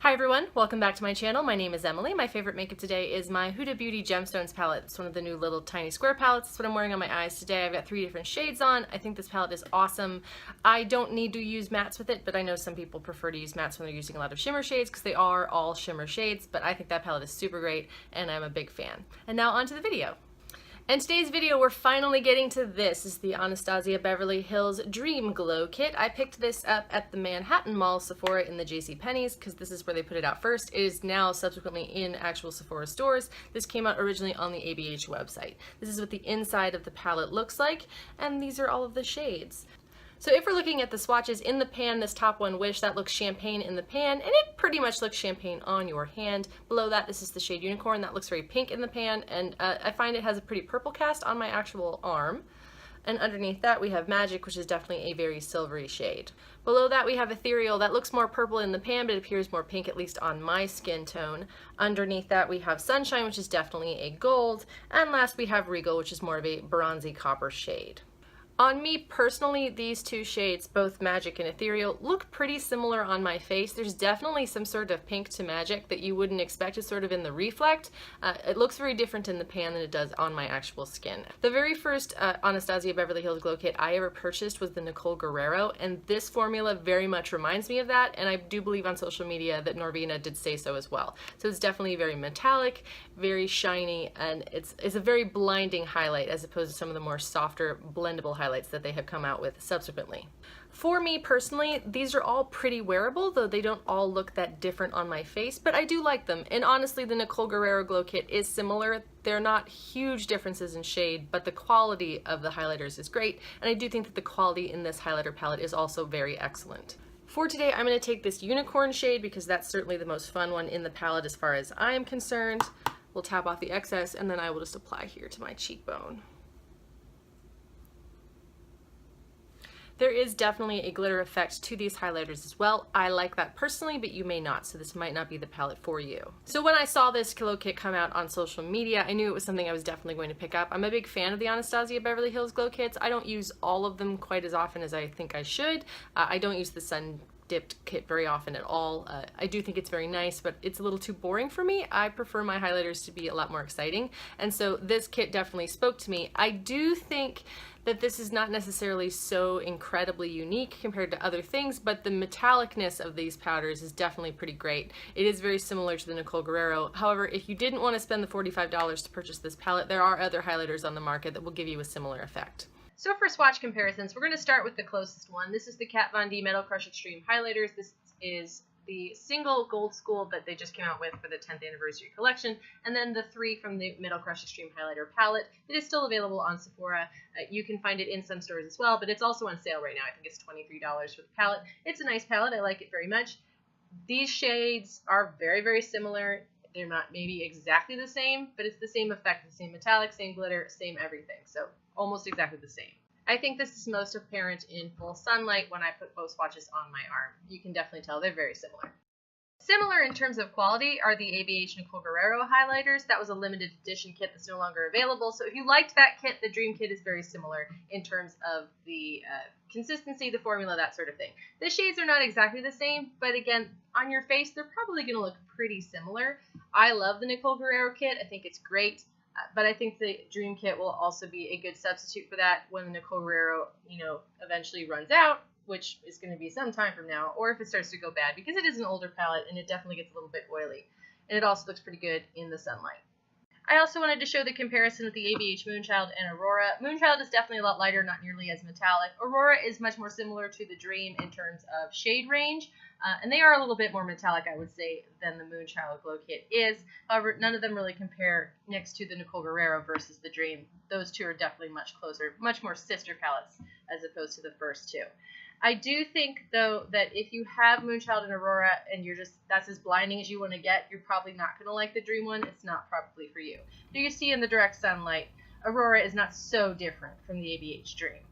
Hi everyone, welcome back to my channel. My name is Emily. My favorite makeup today is my Huda Beauty Gemstones palette. It's one of the new little tiny square palettes. That's what I'm wearing on my eyes today. I've got 3 different shades on. I think this palette is awesome. I don't need to use mattes with it, but I know some people prefer to use mattes when they're using a lot of shimmer shades because they are all shimmer shades, but I think that palette is super great and I'm a big fan. And now on to the video. In today's video, we're finally getting to this. This is the Anastasia Beverly Hills Dream Glow Kit. I picked this up at the Manhattan Mall Sephora in the JCPenney's because this is where they put it out first. It is now subsequently in actual Sephora stores. This came out originally on the ABH website. This is what the inside of the palette looks like, and these are all of the shades. So if we're looking at the swatches in the pan, this top one, Wish, that looks champagne in the pan, and it pretty much looks champagne on your hand. Below that, this is the shade Unicorn. That looks very pink in the pan, and I find it has a pretty purple cast on my actual arm. And underneath that, we have Magic, which is definitely a very silvery shade. Below that, we have Ethereal. That looks more purple in the pan, but it appears more pink, at least on my skin tone. Underneath that, we have Sunshine, which is definitely a gold. And last, we have Regal, which is more of a bronzy copper shade. On me personally, these two shades, both Magic and Ethereal, look pretty similar on my face. There's definitely some sort of pink to Magic that you wouldn't expect is sort of in the reflect. It looks very different in the pan than it does on my actual skin. The very first Anastasia Beverly Hills Glow Kit I ever purchased was the Nicole Guerriero, and this formula very much reminds me of that, and I do believe on social media that Norvina did say so as well. So it's definitely very metallic, very shiny, and it's a very blinding highlight as opposed to some of the more softer, blendable highlights that they have come out with subsequently. For me personally, these are all pretty wearable, though they don't all look that different on my face, but I do like them. And honestly, the Nicole Guerriero Glow Kit is similar. They're not huge differences in shade, but the quality of the highlighters is great, and I do think that the quality in this highlighter palette is also very excellent. For today, I'm going to take this Unicorn shade because that's certainly the most fun one in the palette as far as I am concerned. We'll tap off the excess, and then I will just apply here to my cheekbone. There is definitely a glitter effect to these highlighters as well. I like that personally, but you may not, so this might not be the palette for you. So when I saw this Glow Kit come out on social media, I knew it was something I was definitely going to pick up. I'm a big fan of the Anastasia Beverly Hills Glow Kits. I don't use all of them quite as often as I think I should. I don't use the Sun Dipped kit very often at all. I do think it's very nice, but it's a little too boring for me. I prefer my highlighters to be a lot more exciting, and so this kit definitely spoke to me. I do think that this is not necessarily so incredibly unique compared to other things, but the metallicness of these powders is definitely pretty great. It is very similar to the Nicole Guerriero. However, if you didn't want to spend the $45 to purchase this palette, there are other highlighters on the market that will give you a similar effect. So for swatch comparisons, we're going to start with the closest one. This is the Kat Von D Metal Crush Extreme Highlighters. This is the single gold Skool that they just came out with for the 10th anniversary collection, and then the 3 from the Metal Crush Extreme Highlighter palette. It is still available on Sephora. You can find it in some stores as well, but it's also on sale right now. I think it's $23 for the palette. It's a nice palette. I like it very much. These shades are very, very similar. They're not maybe exactly the same, but it's the same effect, the same metallic, same glitter, same everything. So almost exactly the same. I think this is most apparent in full sunlight when I put both swatches on my arm. You can definitely tell they're very similar. Similar in terms of quality are the ABH Nicole Guerriero highlighters. That was a limited edition kit that's no longer available. So if you liked that kit, the Dream Kit is very similar in terms of the consistency, the formula, that sort of thing. The shades are not exactly the same, but again, on your face, they're probably going to look pretty similar. I love the Nicole Guerriero kit. I think it's great. But I think the Dream Kit will also be a good substitute for that when the Nicole Guerriero, eventually runs out, which is going to be some time from now, or if it starts to go bad, because it is an older palette and it definitely gets a little bit oily. And it also looks pretty good in the sunlight. I also wanted to show the comparison with the ABH Moonchild and Aurora. Moonchild is definitely a lot lighter, not nearly as metallic. Aurora is much more similar to the Dream in terms of shade range, and they are a little bit more metallic, I would say, than the Moonchild Glow Kit is. However, none of them really compare next to the Nicole Guerriero versus the Dream. Those two are definitely much closer, much more sister palettes as opposed to the first two. I do think, though, that if you have Moonchild and Aurora and that's as blinding as you want to get, you're probably not going to like the Dream one. It's not probably for you. So you see in the direct sunlight, Aurora is not so different from the ABH Dream.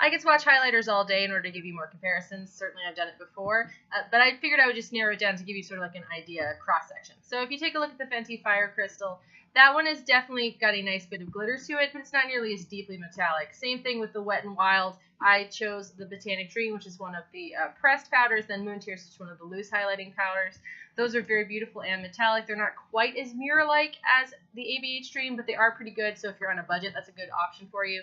I could swatch highlighters all day in order to give you more comparisons. Certainly I've done it before, but I figured I would just narrow it down to give you sort of like an idea cross-section. So if you take a look at the Fenty Fire Crystal, that one has definitely got a nice bit of glitter to it, but it's not nearly as deeply metallic. Same thing with the Wet n Wild. I chose the Botanic Dream, which is one of the pressed powders, then Moonchild, which is one of the loose highlighting powders. Those are very beautiful and metallic. They're not quite as mirror-like as the ABH Dream, but they are pretty good, so if you're on a budget, that's a good option for you.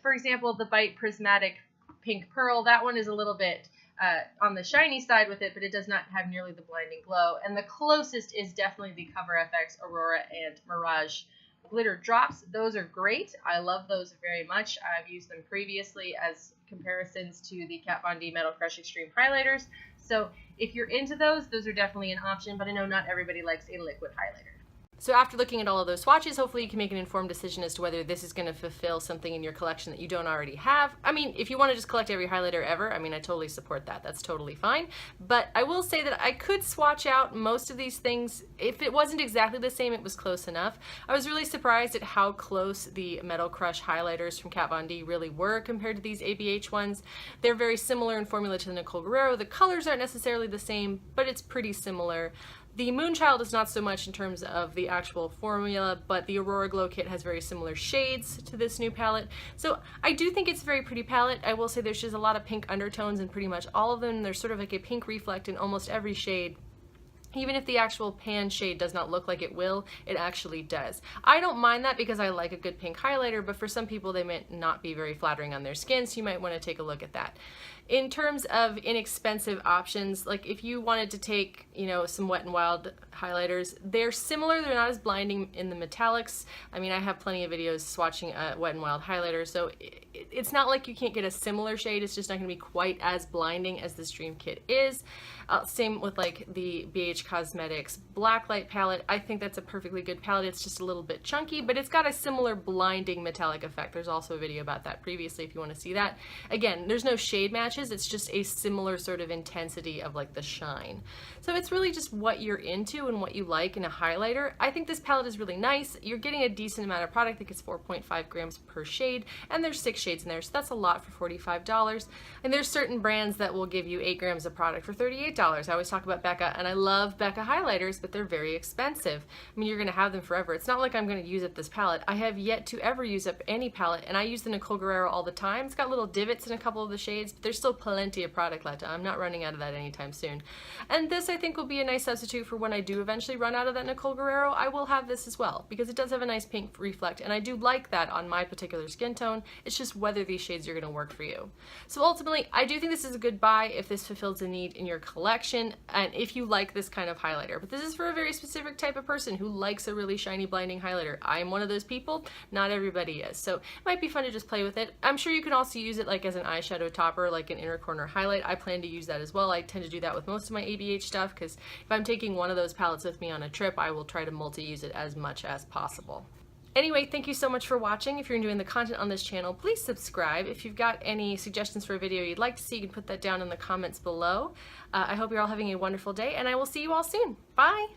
For example, the Bite Prismatic Pink Pearl, that one is a little bit on the shiny side with it, but it does not have nearly the blinding glow. And the closest is definitely the Cover FX Aurora and Mirage glitter drops. Those are great. I love those very much. I've used them previously as comparisons to the Kat Von D Metal Crush Extreme highlighters. So if you're into those, those are definitely an option, but I know not everybody likes a liquid highlighter. So after looking at all of those swatches, hopefully you can make an informed decision as to whether this is going to fulfill something in your collection that you don't already have. I mean, if you want to just collect every highlighter ever, I mean, I totally support that. That's totally fine. But I will say that I could swatch out most of these things. If it wasn't exactly the same, it was close enough. I was really surprised at how close the Metal Crush highlighters from Kat Von D really were compared to these ABH ones. They're very similar in formula to the Nicole Guerriero. The colors aren't necessarily the same, but it's pretty similar. The Moonchild is not so much in terms of the actual formula, but the Aurora Glow Kit has very similar shades to this new palette. So I do think it's a very pretty palette. I will say there's just a lot of pink undertones in pretty much all of them. There's sort of like a pink reflect in almost every shade. Even if the actual pan shade does not look like it will, it actually does. I don't mind that because I like a good pink highlighter, but for some people they might not be very flattering on their skin, so you might want to take a look at that. In terms of inexpensive options, like if you wanted to take, you know, some Wet n Wild highlighters, they're similar, they're not as blinding in the metallics. I mean, I have plenty of videos swatching a Wet n Wild highlighter, so it's not like you can't get a similar shade, it's just not going to be quite as blinding as this Dream Kit is. Same with like the BH Cosmetics Blacklight palette. I think that's a perfectly good palette. It's just a little bit chunky, but it's got a similar blinding metallic effect. There's also a video about that previously if you want to see that. Again, there's no shade matches, it's just a similar sort of intensity of like the shine. So it's really just what you're into and what you like in a highlighter. I think this palette is really nice. You're getting a decent amount of product. I think it's 4.5 grams per shade, and there's 6 shades in there, so that's a lot for $45. And there's certain brands that will give you 8 grams of product for $38. I always talk about Becca, and I love Becca highlighters, but they're very expensive. I mean, you're going to have them forever. It's not like I'm going to use up this palette. I have yet to ever use up any palette, and I use the Nicole Guerriero all the time. It's got little divots in a couple of the shades, but there's still plenty of product left. I'm not running out of that anytime soon. And this, I think, will be a nice substitute for when I do eventually run out of that Nicole Guerriero. I will have this as well, because it does have a nice pink reflect, and I do like that on my particular skin tone. It's just whether these shades are going to work for you. So ultimately, I do think this is a good buy if this fulfills a need in your collection, and if you like this kind of highlighter. But this is for a very specific type of person who likes a really shiny, blinding highlighter. I am one of those people. Not everybody is. So it might be fun to just play with it. I'm sure you can also use it like as an eyeshadow topper, like an inner corner highlight. I plan to use that as well. I tend to do that with most of my ABH stuff, because if I'm taking one of those palettes with me on a trip, I will try to multi-use it as much as possible. Anyway, thank you so much for watching. If you're enjoying the content on this channel, please subscribe. If you've got any suggestions for a video you'd like to see, you can put that down in the comments below. I hope you're all having a wonderful day, and I will see you all soon. Bye!